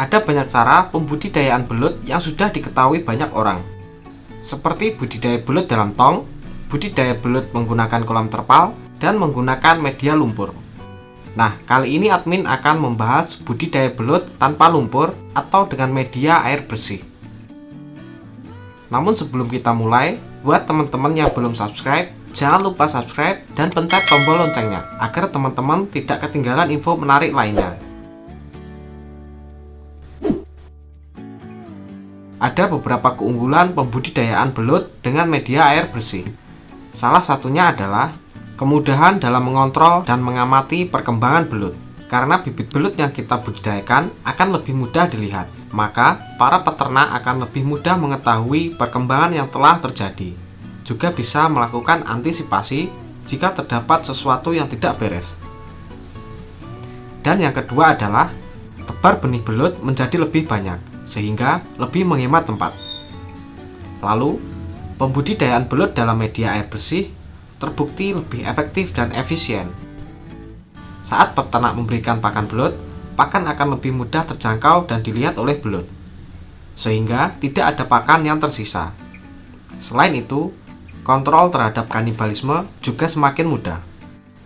Ada banyak cara pembudidayaan belut yang sudah diketahui banyak orang, seperti budidaya belut dalam tong, budidaya belut menggunakan kolam terpal, dan menggunakan media lumpur. Nah, kali ini admin akan membahas budidaya belut tanpa lumpur atau dengan media air bersih. Namun sebelum kita mulai, buat teman-teman yang belum subscribe, jangan lupa subscribe dan pencet tombol loncengnya agar teman-teman tidak ketinggalan info menarik lainnya. Ada beberapa keunggulan pembudidayaan belut dengan media air bersih. Salah satunya adalah kemudahan dalam mengontrol dan mengamati perkembangan belut. Karena bibit belut yang kita budidayakan akan lebih mudah dilihat, maka para peternak akan lebih mudah mengetahui perkembangan yang telah terjadi. Juga bisa melakukan antisipasi jika terdapat sesuatu yang tidak beres. Dan yang kedua adalah tebar benih belut menjadi lebih banyak, sehingga lebih menghemat tempat. Lalu, pembudidayaan belut dalam media air bersih terbukti lebih efektif dan efisien. Saat peternak memberikan pakan belut, pakan akan lebih mudah terjangkau dan dilihat oleh belut, sehingga tidak ada pakan yang tersisa. Selain itu, kontrol terhadap kanibalisme juga semakin mudah.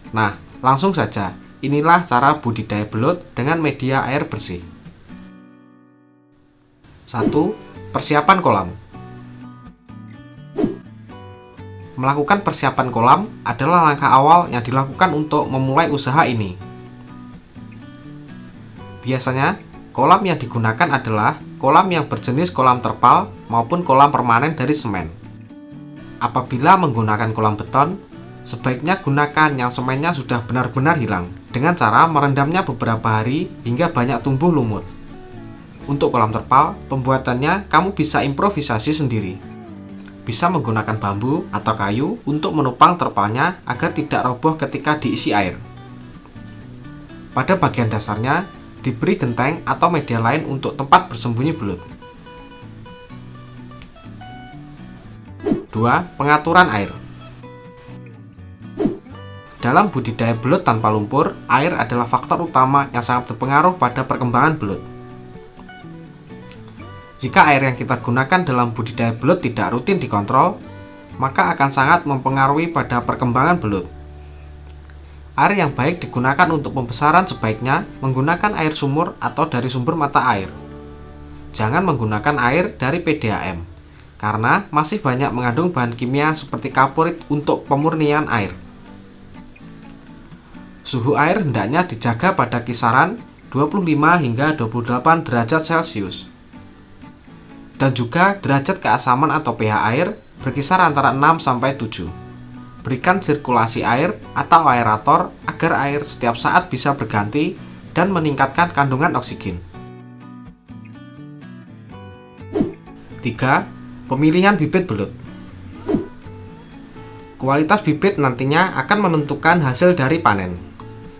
Nah, langsung saja, inilah cara budidaya belut dengan media air bersih. 1. Persiapan kolam. Melakukan persiapan kolam adalah langkah awal yang dilakukan untuk memulai usaha ini. Biasanya, kolam yang digunakan adalah kolam yang berjenis kolam terpal maupun kolam permanen dari semen. Apabila menggunakan kolam beton, sebaiknya gunakan yang semennya sudah benar-benar hilang dengan cara merendamnya beberapa hari hingga banyak tumbuh lumut. Untuk kolam terpal, pembuatannya kamu bisa improvisasi sendiri. Bisa menggunakan bambu atau kayu untuk menopang terpalnya agar tidak roboh ketika diisi air. Pada bagian dasarnya, diberi genteng atau media lain untuk tempat bersembunyi belut. 2. Pengaturan air. Dalam budidaya belut tanpa lumpur, air adalah faktor utama yang sangat berpengaruh pada perkembangan belut. Jika air yang kita gunakan dalam budidaya belut tidak rutin dikontrol, maka akan sangat mempengaruhi pada perkembangan belut. Air yang baik digunakan untuk pembesaran sebaiknya menggunakan air sumur atau dari sumber mata air. Jangan menggunakan air dari PDAM, karena masih banyak mengandung bahan kimia seperti kaporit untuk pemurnian air. Suhu air hendaknya dijaga pada kisaran 25 hingga 28 derajat Celcius. Dan juga derajat keasaman atau pH air berkisar antara 6 sampai 7. Berikan sirkulasi air atau aerator agar air setiap saat bisa berganti dan meningkatkan kandungan oksigen. 3. Pemilihan bibit belut. Kualitas bibit nantinya akan menentukan hasil dari panen.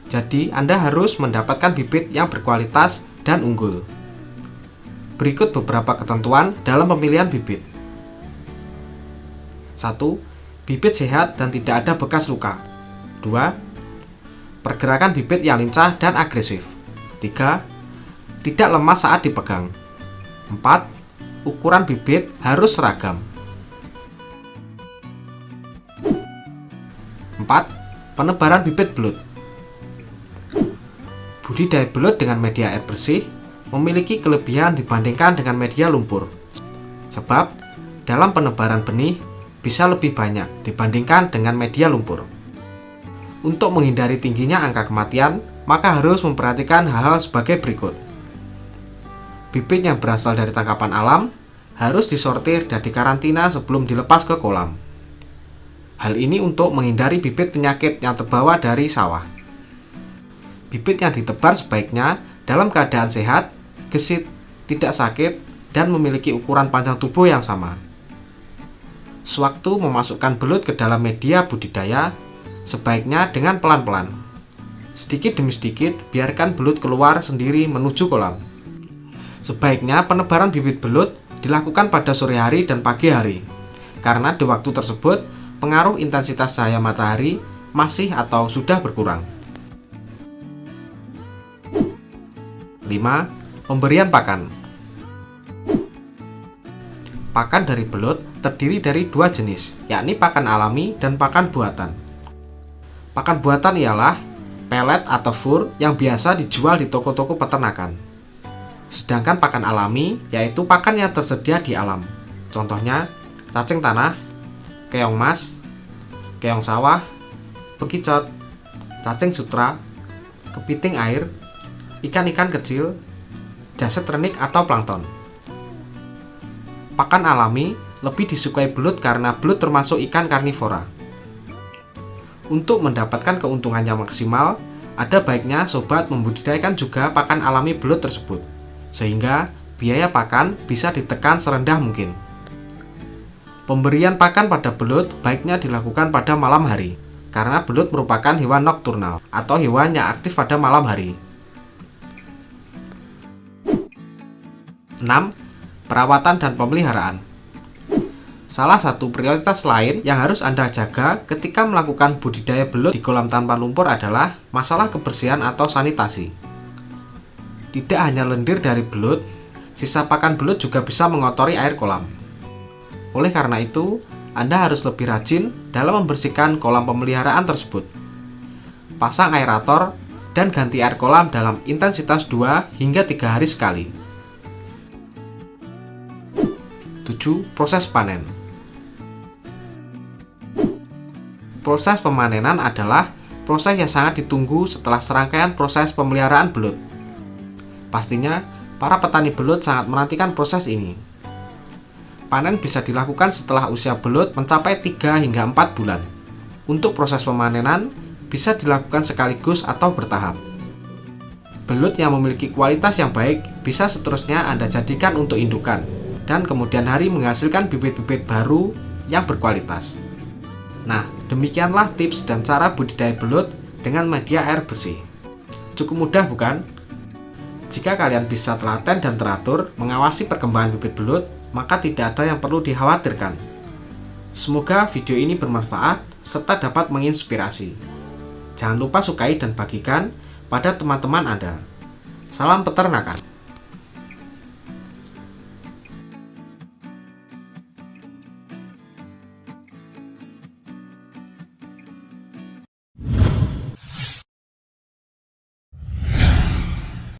Jadi, Anda harus mendapatkan bibit yang berkualitas dan unggul. Berikut beberapa ketentuan dalam pemilihan bibit. 1. Bibit sehat dan tidak ada bekas luka. 2. Pergerakan bibit yang lincah dan agresif. 3. Tidak lemah saat dipegang. 4. Ukuran bibit harus seragam. 4. Penebaran bibit belut. Budidaya belut dengan media air bersih memiliki kelebihan dibandingkan dengan media lumpur. Sebab, dalam penebaran benih bisa lebih banyak dibandingkan dengan media lumpur. Untuk menghindari tingginya angka kematian, maka harus memperhatikan hal-hal sebagai berikut. Bibit yang berasal dari tangkapan alam harus disortir dan dikarantina sebelum dilepas ke kolam. Hal ini untuk menghindari bibit penyakit yang terbawa dari sawah. Bibit yang ditebar sebaiknya dalam keadaan sehat, gesit, tidak sakit, dan memiliki ukuran panjang tubuh yang sama. Sewaktu memasukkan belut ke dalam media budidaya, sebaiknya dengan pelan-pelan. Sedikit demi sedikit, biarkan belut keluar sendiri menuju kolam. Sebaiknya penebaran bibit belut dilakukan pada sore hari dan pagi hari, karena di waktu tersebut pengaruh intensitas cahaya matahari masih atau sudah berkurang. 5. Pemberian pakan. Pakan dari belut terdiri dari dua jenis, yakni pakan alami dan pakan buatan. Pakan buatan ialah pelet atau fur yang biasa dijual di toko-toko peternakan. Sedangkan pakan alami yaitu pakan yang tersedia di alam. Contohnya cacing tanah, keong mas, keong sawah, bekicot, cacing sutra, kepiting air, ikan-ikan kecil, jasad renik atau plankton. Pakan alami lebih disukai belut karena belut termasuk ikan karnivora. Untuk mendapatkan keuntungan yang maksimal, ada baiknya sobat membudidayakan juga pakan alami belut tersebut, sehingga biaya pakan bisa ditekan serendah mungkin. Pemberian pakan pada belut baiknya dilakukan pada malam hari, karena belut merupakan hewan nokturnal atau hewan yang aktif pada malam hari. 6. Perawatan dan pemeliharaan. Salah satu prioritas lain yang harus Anda jaga ketika melakukan budidaya belut di kolam tanpa lumpur adalah masalah kebersihan atau sanitasi. Tidak hanya lendir dari belut, sisa pakan belut juga bisa mengotori air kolam. Oleh karena itu, Anda harus lebih rajin dalam membersihkan kolam pemeliharaan tersebut. Pasang aerator dan ganti air kolam dalam intensitas 2 hingga 3 hari sekali. 7. Proses panen. Proses pemanenan adalah proses yang sangat ditunggu setelah serangkaian proses pemeliharaan belut. Pastinya, para petani belut sangat menantikan proses ini. Panen bisa dilakukan setelah usia belut mencapai 3 hingga 4 bulan. Untuk proses pemanenan, bisa dilakukan sekaligus atau bertahap. Belut yang memiliki kualitas yang baik bisa seterusnya Anda jadikan untuk indukan, dan kemudian hari menghasilkan bibit-bibit baru yang berkualitas. Nah, demikianlah tips dan cara budidaya belut dengan media air bersih. Cukup mudah bukan? Jika kalian bisa telaten dan teratur mengawasi perkembangan bibit belut, maka tidak ada yang perlu dikhawatirkan. Semoga video ini bermanfaat serta dapat menginspirasi. Jangan lupa sukai dan bagikan pada teman-teman Anda. Salam peternakan.